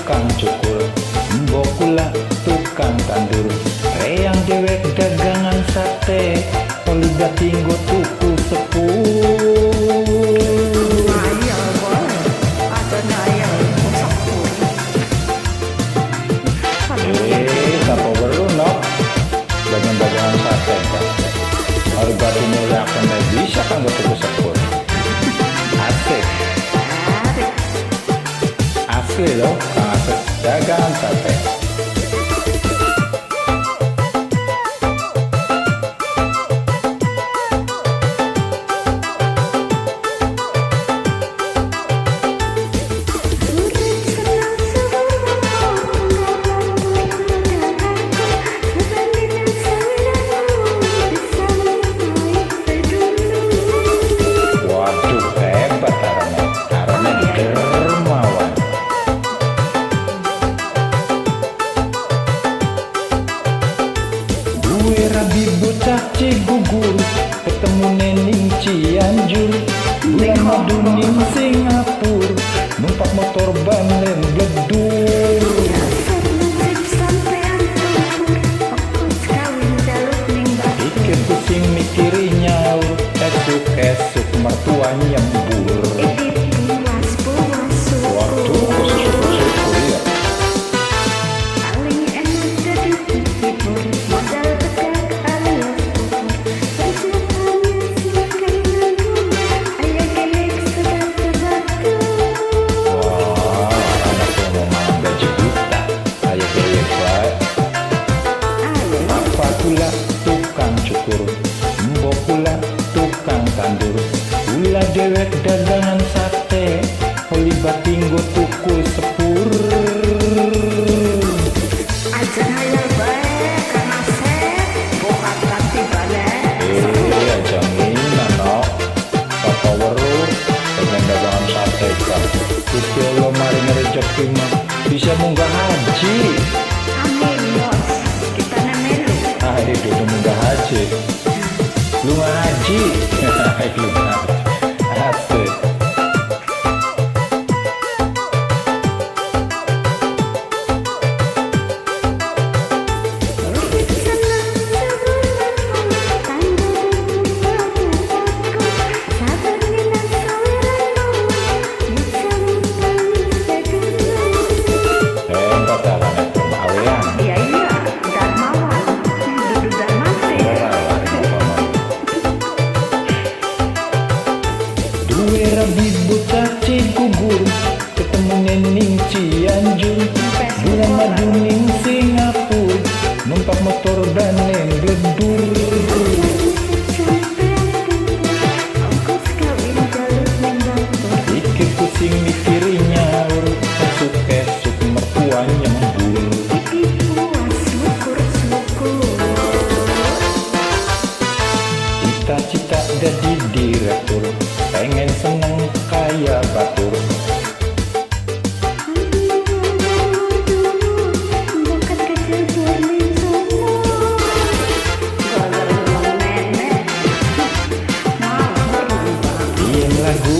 tukang cukur, mbok kula tukang tandur, reyang dewek dagangan sate, oliga tinggo tuku sepur. Sapa weru no, dagangan sate kan. Harga timurnya akan bisa kan gue tuku sepur. Asik. Asli loh, Kang Asep dagangan sate. Rabi bocah Cigugur ketemu nening Cianjur, bulan maduning Singapura, numpak motor banen gedur. Pikir pusing mikiri nyaur, esuk-esuk mertua nyembur. Waktu syukur-syukur ya. Tukang cukur, mbok kula tukang tandur, kula dewek dagangan sate, oli batinggo tuku sepur. Ajan hayal bae Kang Asep, bokat ganti balik. Aja ngina no, sapa weru pengen dagangan sate kan. Gusti Allah maring rezeki mah bisa munggah haji. Amin bos, kita nemelu. Itu munggah haji. Lu ngaji. Lu ngaji. Asik. Rabi bocah Cigugur ketemu nening Cianjur, bulan maduning Singapura, numpak motor banen gedur. Pikir pusing mikiri nyaur, esuk-esuk mertua nyembur. Cita-cita jadi direktur, pengen seneng kaya batur. Bikin lagu